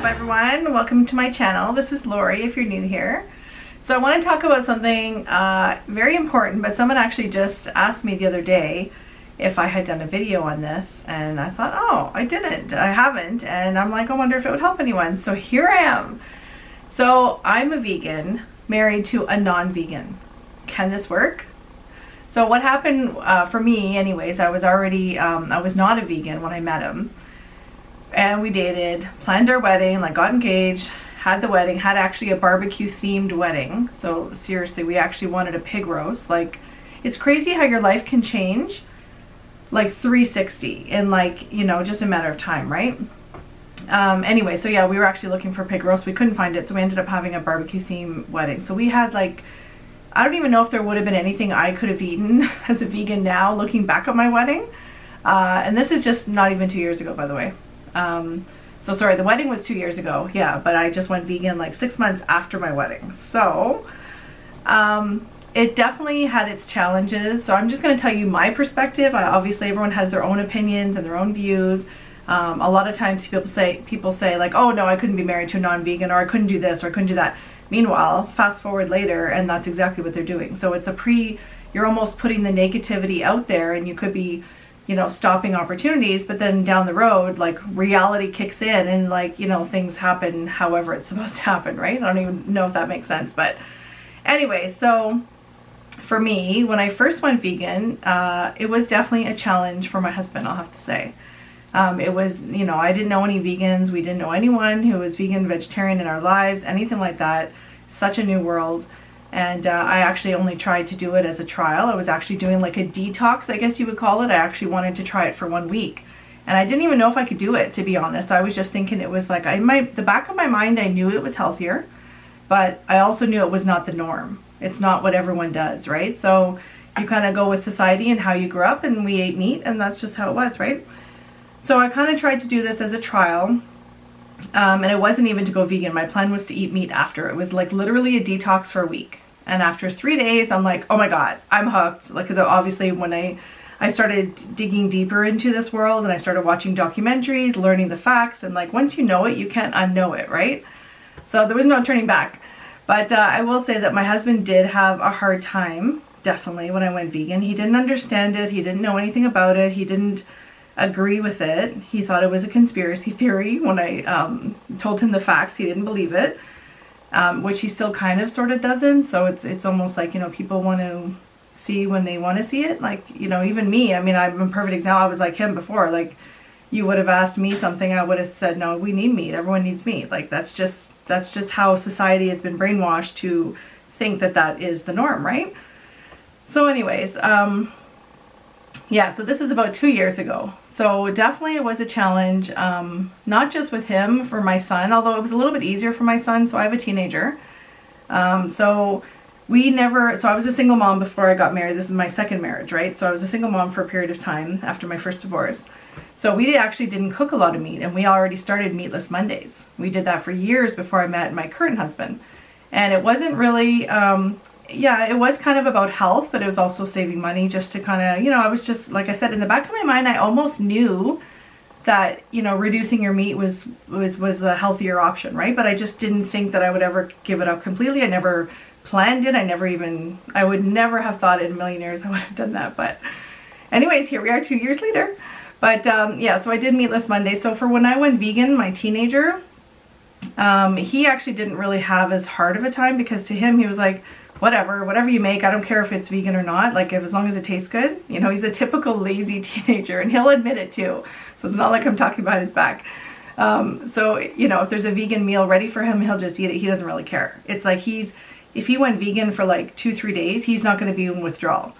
everyone? Welcome to my channel. This is Lori if you're new here. So I want to talk about something very important, but someone actually just asked me the other day if I had done a video on this, and I thought, oh, I haven't, and I'm like, I wonder if it would help anyone. So here I am. So I'm a vegan married to a non-vegan. Can this work? So what happened for me anyways, I was already I was not a vegan when I met him, and we dated, planned our wedding, like got engaged, had the wedding, had actually a barbecue themed wedding. So seriously, we actually wanted a pig roast. Like, it's crazy how your life can change like 360 in, like, you know, just a matter of time, right? Anyway, so yeah, we were actually looking for pig roast. We couldn't find it, so we ended up having a barbecue theme wedding. So we had, like, I don't even know if there would have been anything I could have eaten as a vegan now, looking back at my wedding. And this is just not even 2 years ago, by the way. So sorry, the wedding was 2 years ago, yeah, but I just went vegan like 6 months after my wedding. So it definitely had its challenges. So I'm just going to tell you my perspective. Obviously everyone has their own opinions and their own views. A lot of times people say like, oh no, I couldn't be married to a non-vegan, or I couldn't do this, or I couldn't do that. Meanwhile, fast forward later, and that's exactly what they're doing. So it's you're almost putting the negativity out there, and you could be, you know, stopping opportunities, but then down the road, like, reality kicks in, and, like, you know, things happen however it's supposed to happen, right? I don't even know if that makes sense, but anyway, so for me, when I first went vegan, it was definitely a challenge for my husband, I'll have to say. It was, you know, I didn't know any vegans. We didn't know anyone who was vegan, vegetarian in our lives, anything like that. Such a new world. And I actually only tried to do it as a trial. I was actually doing like a detox, I guess you would call it. I actually wanted to try it for 1 week. And I didn't even know if I could do it, to be honest. I was just thinking it was like, the back of my mind, I knew it was healthier, but I also knew it was not the norm. It's not what everyone does, right? So you kind of go with society and how you grew up, and we ate meat, and that's just how it was, right? So I kind of tried to do this as a trial. And it wasn't even to go vegan. My plan was to eat meat after. It was like literally a detox for a week. And after 3 days, I'm like, oh my God, I'm hooked. Like, because obviously when I started digging deeper into this world, and I started watching documentaries, learning the facts, and like, once you know it, you can't unknow it, right? So there was no turning back. But I will say that my husband did have a hard time, definitely, when I went vegan. He didn't understand it. He didn't know anything about it. He didn't agree with it. He thought it was a conspiracy theory. When I told him the facts, he didn't believe it, which he still kind of sort of doesn't. So it's almost like, you know, people want to see when they want to see it. Like, you know, even me, I mean, I'm a perfect example. I was like him before. Like, you would have asked me something, I would have said, no, we need meat. Everyone needs meat. Like, that's just how society has been brainwashed to think that that is the norm, right? So anyways, yeah, so this is about 2 years ago. So definitely it was a challenge, not just with him, for my son, although it was a little bit easier for my son. So I have a teenager. So I was a single mom before I got married. This is my second marriage, right? So I was a single mom for a period of time after my first divorce. So we actually didn't cook a lot of meat, and we already started Meatless Mondays. We did that for years before I met my current husband. And it wasn't really, yeah, it was kind of about health, but it was also saving money, just to kind of, you know, I was just, like I said, in the back of my mind, I almost knew that, you know, reducing your meat was a healthier option, right? But I just didn't think that I would ever give it up completely. I never planned it. I would never have thought in a million years I would have done that. But anyways, here we are 2 years later. But yeah, so I did Meatless Monday. So for when I went vegan, my teenager, he actually didn't really have as hard of a time, because to him, he was like, whatever you make, I don't care if it's vegan or not, like, as long as it tastes good. You know, he's a typical lazy teenager, and he'll admit it too. So it's not like I'm talking behind his back. So, you know, if there's a vegan meal ready for him, he'll just eat it. He doesn't really care. It's like if he went vegan for like 2-3 days, he's not going to be in withdrawal.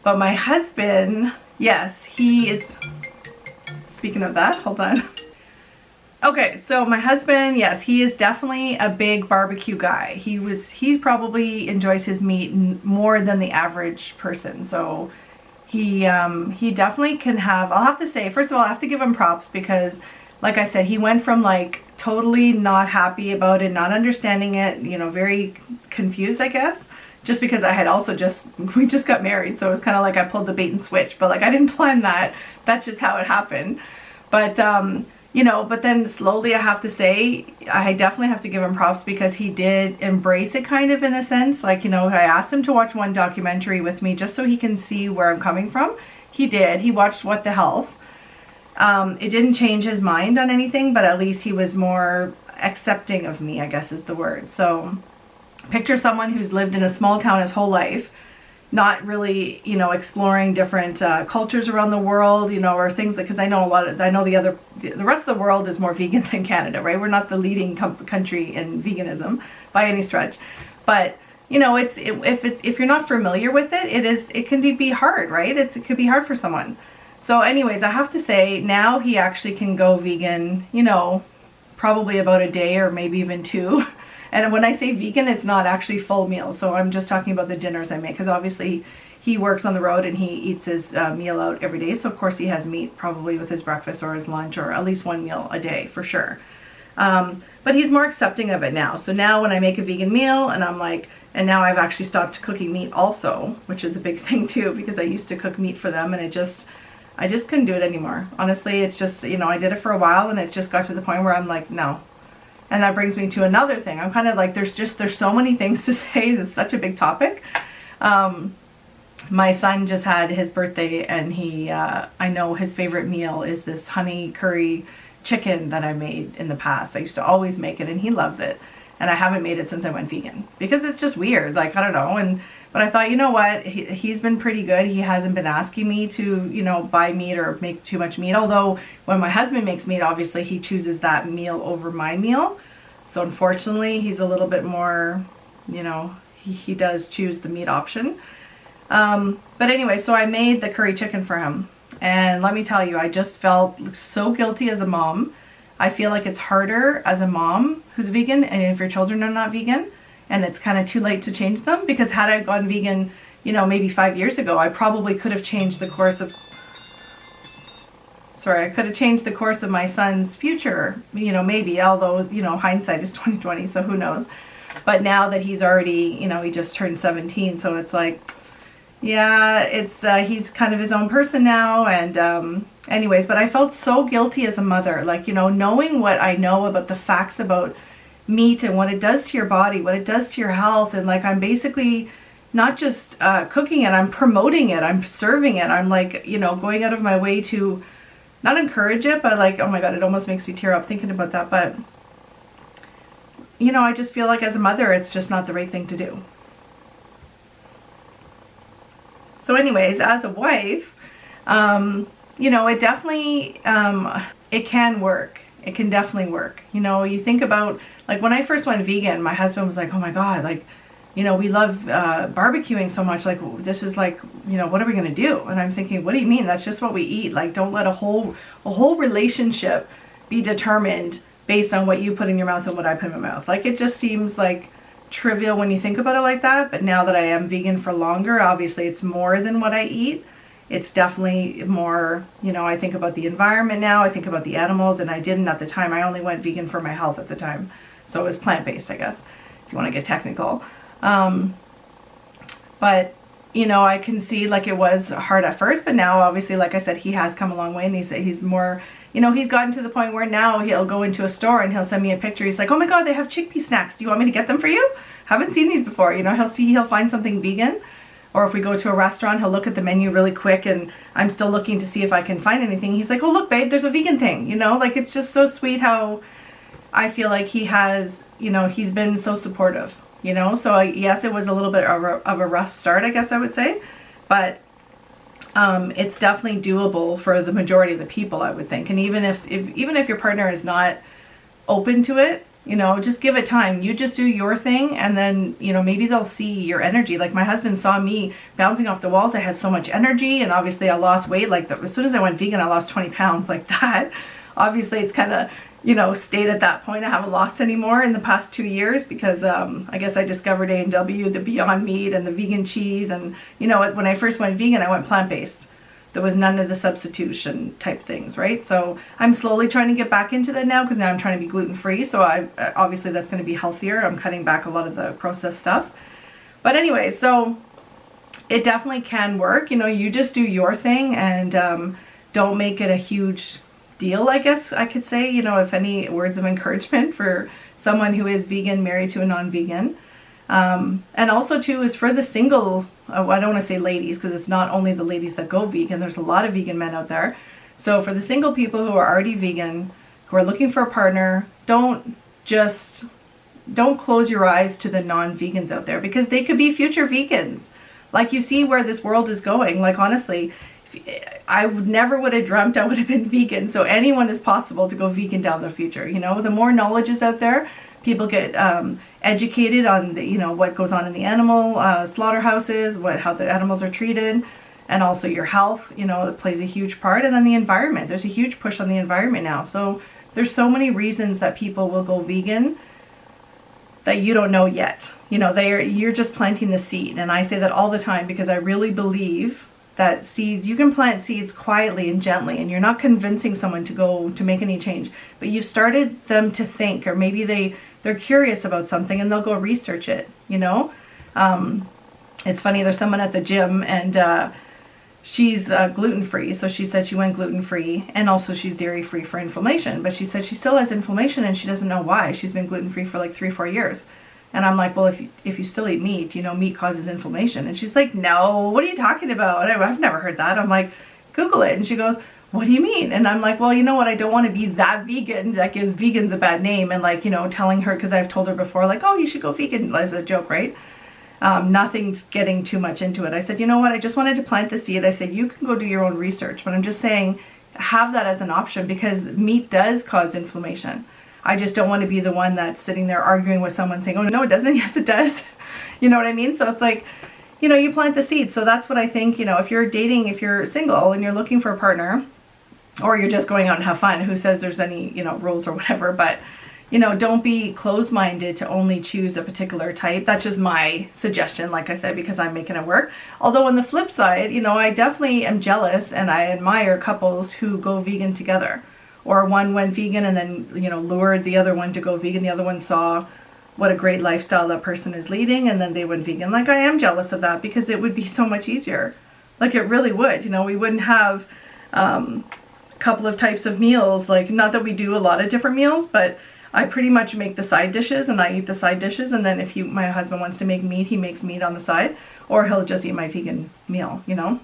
But my husband, yes, he is, speaking of that, hold on. Okay, so my husband, yes, he is definitely a big barbecue guy. He probably enjoys his meat more than the average person. So he definitely can have, I'll have to say, first of all, I have to give him props, because like I said, he went from like totally not happy about it, not understanding it, you know, very confused, I guess, just because I had also we just got married. So it was kind of like I pulled the bait and switch, but like I didn't plan that. That's just how it happened. But you know, but then slowly I have to say, I definitely have to give him props because he did embrace it kind of in a sense. Like, you know, I asked him to watch one documentary with me just so he can see where I'm coming from. He did. He watched What the Health. It didn't change his mind on anything, but at least he was more accepting of me, I guess is the word. So picture someone who's lived in a small town his whole life, not really, you know, exploring different cultures around the world, you know, or things like, because I know the rest of the world is more vegan than Canada, right? We're not the leading country in veganism by any stretch, but you know, if you're not familiar with it, it can be hard, right? It could be hard for someone. So anyways, I have to say now he actually can go vegan, you know, probably about a day or maybe even two. And when I say vegan, it's not actually full meals. So I'm just talking about the dinners I make, because obviously he works on the road and he eats his meal out every day. So of course he has meat probably with his breakfast or his lunch, or at least one meal a day for sure. But he's more accepting of it now. So now when I make a vegan meal and I'm like, and now I've actually stopped cooking meat also, which is a big thing too, because I used to cook meat for them and I just couldn't do it anymore. Honestly, it's just, you know, I did it for a while and it just got to the point where I'm like, no. And that brings me to another thing. I'm kind of like, there's so many things to say. It's such a big topic. My son just had his birthday and I know his favorite meal is this honey curry chicken that I made in the past. I used to always make it and he loves it. And I haven't made it since I went vegan because it's just weird. Like, I don't know. But I thought, you know what? He's been pretty good. He hasn't been asking me to, you know, buy meat or make too much meat. Although when my husband makes meat, obviously he chooses that meal over my meal. So unfortunately, he's a little bit more, you know, he does choose the meat option. But anyway, so I made the curry chicken for him. And let me tell you, I just felt so guilty as a mom. I feel like it's harder as a mom who's vegan, and if your children are not vegan, and it's kind of too late to change them, because had I gone vegan, you know, maybe 5 years ago, I probably could have changed the course of, I could have changed the course of my son's future, you know, maybe, although, you know, hindsight is 20/20, so who knows. But now that he's already, you know, he just turned 17, so it's like, yeah, it's he's kind of his own person now. And anyways, but I felt so guilty as a mother, like, you know, knowing what I know about the facts about meat and what it does to your body, what it does to your health. And like, I'm basically not just cooking it, I'm promoting it, I'm serving it. I'm like, you know, going out of my way to not encourage it, but like, oh my God, it almost makes me tear up thinking about that. But, you know, I just feel like as a mother, it's just not the right thing to do. So anyways, as a wife, you know, it definitely, it can work. It can definitely work. You know, you think about, like, when I first went vegan, my husband was like, oh my God, like, you know, we love barbecuing so much. Like, this is like, you know, what are we going to do? And I'm thinking, what do you mean? That's just what we eat. Like, don't let a whole relationship be determined based on what you put in your mouth and what I put in my mouth. Like, it just seems like trivial when you think about it like that. But now that I am vegan for longer, obviously it's more than what I eat. It's definitely more, you know, I think about the environment now, I think about the animals, and I didn't at the time. I only went vegan for my health at the time. So it was plant-based, I guess, if you want to get technical. But, you know, I can see, like, it was hard at first, but now obviously, like I said, he has come a long way, and he's more, you know, he's gotten to the point where now he'll go into a store and he'll send me a picture. He's like, oh my God, they have chickpea snacks. Do you want me to get them for you? Haven't seen these before. You know, he'll find something vegan. Or if we go to a restaurant, he'll look at the menu really quick and I'm still looking to see if I can find anything. He's like, oh, look, babe, there's a vegan thing. You know, like, it's just so sweet how I feel like he has, you know, he's been so supportive, you know. So yes, it was a little bit of a rough start, I guess I would say. But it's definitely doable for the majority of the people, I would think. And even if your partner is not open to it, you know, just give it time. You just do your thing, and then, you know, maybe they'll see your energy. Like, my husband saw me bouncing off the walls. I had so much energy, and obviously I lost weight. Like, as soon as I went vegan, I lost 20 pounds like that. Obviously, it's kind of, you know, stayed at that point. I haven't lost anymore in the past 2 years because I guess I discovered A&W, the Beyond Meat, and the vegan cheese. And, you know, when I first went vegan, I went plant-based. There was none of the substitution type things, right? So I'm slowly trying to get back into that now, because now I'm trying to be gluten-free. So obviously that's going to be healthier. I'm cutting back a lot of the processed stuff. But anyway, so it definitely can work. You know, you just do your thing, and don't make it a huge deal, I guess I could say, you know, if any words of encouragement for someone who is vegan married to a non-vegan. And also too is for the single, I don't want to say ladies because it's not only the ladies that go vegan, there's a lot of vegan men out there. So for the single people who are already vegan, who are looking for a partner, don't close your eyes to the non-vegans out there, because they could be future vegans. Like, you see where this world is going. Like, honestly, I never would have dreamt I would have been vegan. So anyone is possible to go vegan down the future. You know, the more knowledge is out there, people get educated on the, you know, what goes on in the animal slaughterhouses, how the animals are treated, and also your health. You know, it plays a huge part. And then the environment. There's a huge push on the environment now. So there's so many reasons that people will go vegan that you don't know yet. You know, you're just planting the seed. And I say that all the time because I really believe that seeds, you can plant seeds quietly and gently, and you're not convincing someone to make any change, but you've started them to think, or maybe they're curious about something and they'll go research it, you know. It's funny, there's someone at the gym, and she's gluten-free, so she said she went gluten-free, and also she's dairy-free for inflammation, but she said she still has inflammation and she doesn't know why. She's been gluten-free for like 3-4 years. And I'm like, well, if you still eat meat, you know, meat causes inflammation. And she's like, no, what are you talking about? I've never heard that. I'm like, Google it. And she goes, what do you mean? And I'm like, well, you know what? I don't want to be that vegan that gives vegans a bad name. And like, you know, telling her, because I've told her before, like, oh, you should go vegan as a joke, right? Nothing's getting too much into it. I said, you know what? I just wanted to plant the seed. I said, you can go do your own research, but I'm just saying, have that as an option, because meat does cause inflammation. I just don't want to be the one that's sitting there arguing with someone saying, oh, no, it doesn't. Yes, it does. You know what I mean? So it's like, you know, you plant the seed. So that's what I think, you know, if you're dating, if you're single and you're looking for a partner, or you're just going out and have fun, who says there's any, you know, rules or whatever, but, you know, don't be closed-minded to only choose a particular type. That's just my suggestion, like I said, because I'm making it work. Although on the flip side, you know, I definitely am jealous and I admire couples who go vegan together. Or one went vegan and then, you know, lured the other one to go vegan. The other one saw what a great lifestyle that person is leading, and then they went vegan. Like, I am jealous of that, because it would be so much easier. Like, it really would. You know, we wouldn't have a couple of types of meals. Like, not that we do a lot of different meals, but I pretty much make the side dishes and I eat the side dishes. And then if my husband wants to make meat, he makes meat on the side, or he'll just eat my vegan meal, you know.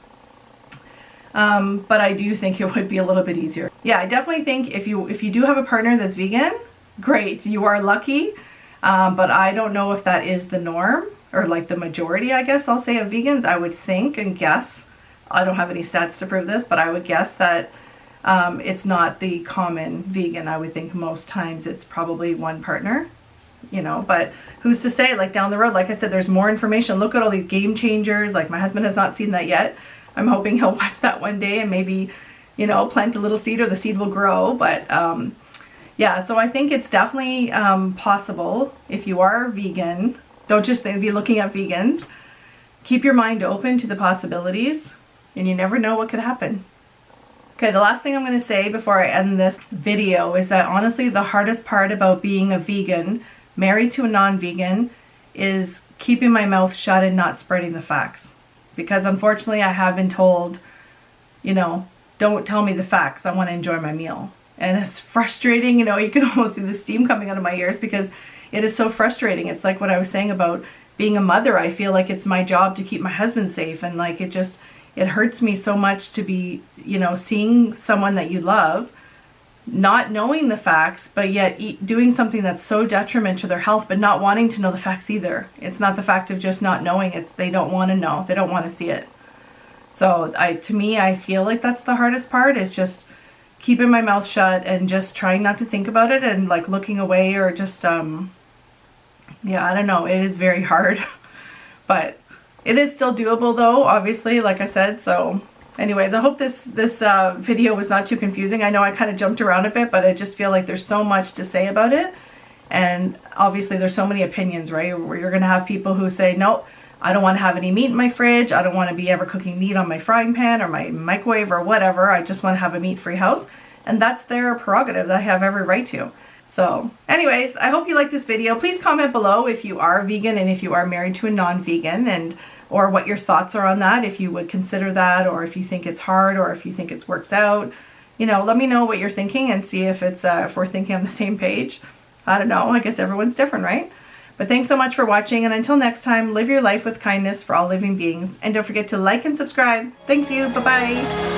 But I do think it would be a little bit easier. Yeah, I definitely think if you do have a partner that's vegan, great, you are lucky. But I don't know if that is the norm, or like the majority, I guess I'll say, of vegans. I would think and guess, I don't have any stats to prove this, but I would guess that it's not the common vegan. I would think most times it's probably one partner, you know, but who's to say, like down the road, like I said, there's more information. Look at all these game changers. Like, my husband has not seen that yet. I'm hoping he'll watch that one day and maybe, you know, plant a little seed, or the seed will grow. But yeah, so I think it's definitely possible if you are vegan. Don't just be looking at vegans. Keep your mind open to the possibilities, and you never know what could happen. Okay, the last thing I'm going to say before I end this video is that honestly, the hardest part about being a vegan, married to a non-vegan, is keeping my mouth shut and not spreading the facts. Because unfortunately, I have been told, you know, don't tell me the facts. I want to enjoy my meal. And it's frustrating. You know, you can almost see the steam coming out of my ears, because it is so frustrating. It's like what I was saying about being a mother. I feel like it's my job to keep my husband safe. And like, it hurts me so much to be, you know, seeing someone that you love, not knowing the facts, but yet doing something that's so detriment to their health, but not wanting to know the facts either. It's not the fact of just not knowing, it's they don't want to know. They don't want to see it. So to me, I feel like that's the hardest part, is just keeping my mouth shut and just trying not to think about it, and like looking away, or just, yeah, I don't know. It is very hard, but it is still doable though, obviously, like I said. So anyways, I hope this video was not too confusing. I know I kind of jumped around a bit, but I just feel like there's so much to say about it. And obviously there's so many opinions, right? Where you're going to have people who say, nope, I don't want to have any meat in my fridge. I don't want to be ever cooking meat on my frying pan or my microwave or whatever. I just want to have a meat-free house. And that's their prerogative. They have every right to. So anyways, I hope you like this video. Please comment below if you are vegan and if you are married to a non-vegan, and or what your thoughts are on that, if you would consider that, or if you think it's hard, or if you think it works out. let me know what you're thinking and see if it's if we're thinking on the same page. I don't know. I guess everyone's different, right? But thanks so much for watching, and until next time, live your life with kindness for all living beings. And don't forget to like and subscribe. Thank you. Bye-bye.